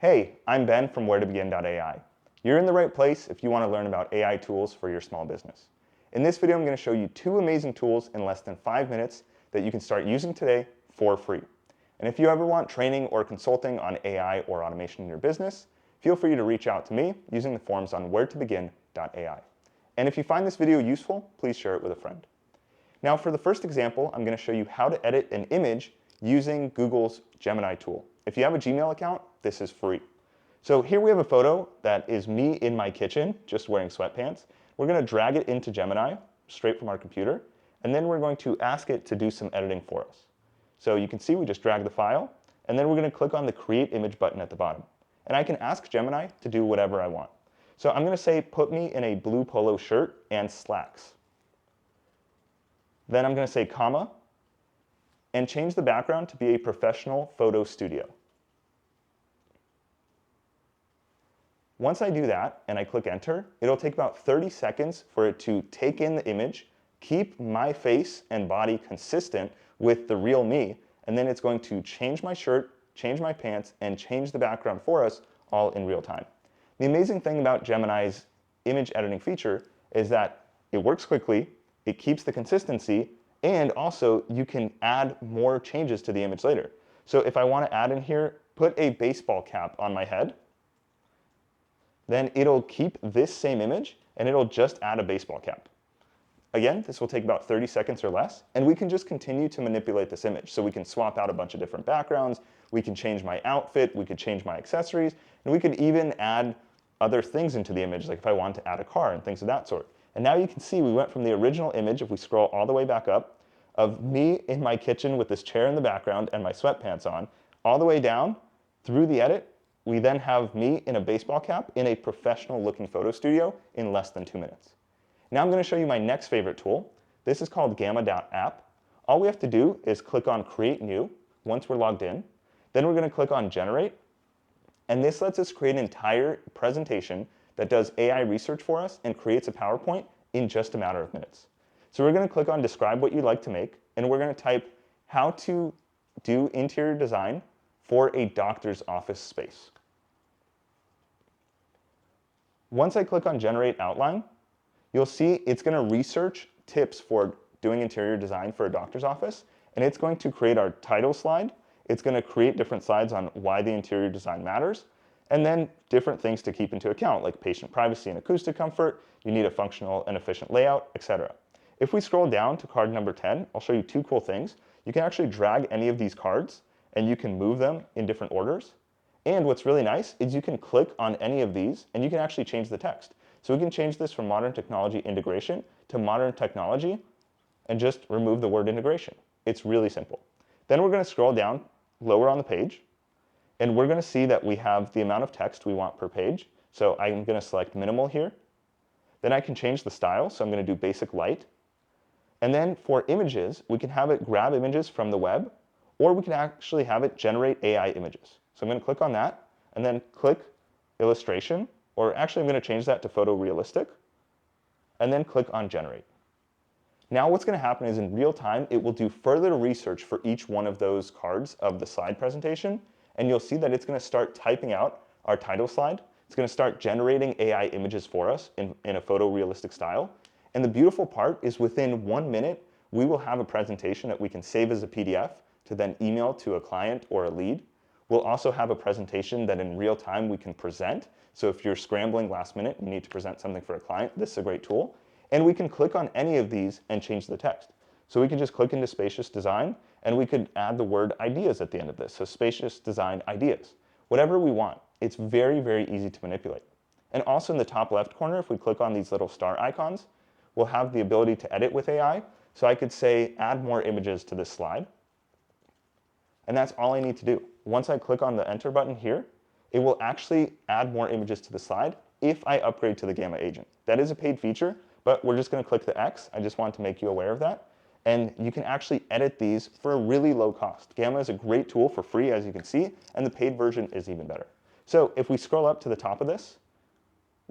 Hey, I'm Ben from wheretobegin.ai. You're in the right place if you want to learn about AI tools for your small business. In this video, I'm going to show you two amazing tools in less than 5 minutes that you can start using today for free. And if you ever want training or consulting on AI or automation in your business, feel free to reach out to me using the forms on wheretobegin.ai. And if you find this video useful, please share it with a friend. Now for the first example, I'm going to show you how to edit an image using Google's Gemini tool. If you have a Gmail account, this is free. So here we have a photo that is me in my kitchen, just wearing sweatpants. We're going to drag it into Gemini, straight from our computer, and then we're going to ask it to do some editing for us. So you can see we just drag the file, and then we're going to click on the Create Image button at the bottom. And I can ask Gemini to do whatever I want. So I'm going to say, put me in a blue polo shirt and slacks. Then I'm going to say comma, and change the background to be a professional photo studio. Once I do that and I click enter, it'll take about 30 seconds for it to take in the image, keep my face and body consistent with the real me, and then it's going to change my shirt, change my pants, and change the background for us all in real time. The amazing thing about Gemini's image editing feature is that it works quickly, it keeps the consistency, and also you can add more changes to the image later. So if I want to add in here, put a baseball cap on my head, then it'll keep this same image and it'll just add a baseball cap. Again, this will take about 30 seconds or less, and we can just continue to manipulate this image. So we can swap out a bunch of different backgrounds, we can change my outfit, we could change my accessories, and we could even add other things into the image, like if I want to add a car and things of that sort. And now you can see we went from the original image, if we scroll all the way back up, of me in my kitchen with this chair in the background and my sweatpants on, all the way down through the edit. We then have me in a baseball cap in a professional looking photo studio in less than 2 minutes. Now I'm going to show you my next favorite tool. This is called Gamma.app. All we have to do is click on Create New once we're logged in. Then we're going to click on Generate. And this lets us create an entire presentation that does AI research for us and creates a PowerPoint in just a matter of minutes. So we're going to click on Describe what you'd like to make, and we're going to type how to do interior design for a doctor's office space. Once I click on Generate Outline, you'll see it's going to research tips for doing interior design for a doctor's office, and it's going to create our title slide. It's going to create different slides on why the interior design matters, and then different things to keep into account, like patient privacy and acoustic comfort, you need a functional and efficient layout, etc. If we scroll down to card number 10, I'll show you two cool things. You can actually drag any of these cards, and you can move them in different orders. And what's really nice is you can click on any of these, and you can actually change the text. So we can change this from modern technology integration to modern technology, and just remove the word integration. It's really simple. Then we're going to scroll down lower on the page, and we're going to see that we have the amount of text we want per page. So I'm going to select minimal here. Then I can change the style, so I'm going to do basic light. And then for images, we can have it grab images from the web, or we can actually have it generate AI images. So I'm going to click on that, and then click illustration, or actually I'm going to change that to photorealistic, and then click on generate. Now what's going to happen is in real time, it will do further research for each one of those cards of the slide presentation, and you'll see that it's going to start typing out our title slide. It's going to start generating AI images for us in a photorealistic style. And the beautiful part is within 1 minute, we will have a presentation that we can save as a PDF to then email to a client or a lead. We'll also have a presentation that in real time we can present. So if you're scrambling last minute, you need to present something for a client, this is a great tool. And we can click on any of these and change the text. So we can just click into Spacious Design, and we could add the word ideas at the end of this. So Spacious Design Ideas, whatever we want. It's very, very easy to manipulate. And also in the top left corner, if we click on these little star icons, we'll have the ability to edit with AI. So I could say, add more images to this slide. And that's all I need to do. Once I click on the enter button here, it will actually add more images to the slide if I upgrade to the Gamma agent. That is a paid feature, but we're just going to click the X. I just want to make you aware of that. And you can actually edit these for a really low cost. Gamma is a great tool for free, as you can see, and the paid version is even better. So if we scroll up to the top of this,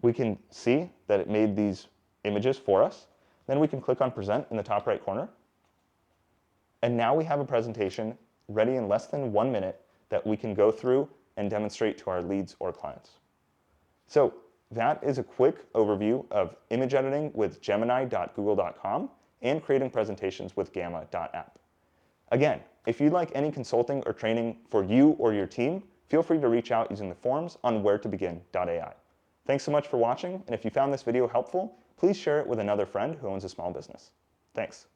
we can see that it made these images for us. Then we can click on Present in the top right corner. And now we have a presentation ready in less than 1 minute that we can go through and demonstrate to our leads or clients. So that is a quick overview of image editing with Gemini.google.com and creating presentations with Gamma.app. Again, if you'd like any consulting or training for you or your team, feel free to reach out using the forms on wheretobegin.ai. Thanks so much for watching, and if you found this video helpful, please share it with another friend who owns a small business. Thanks.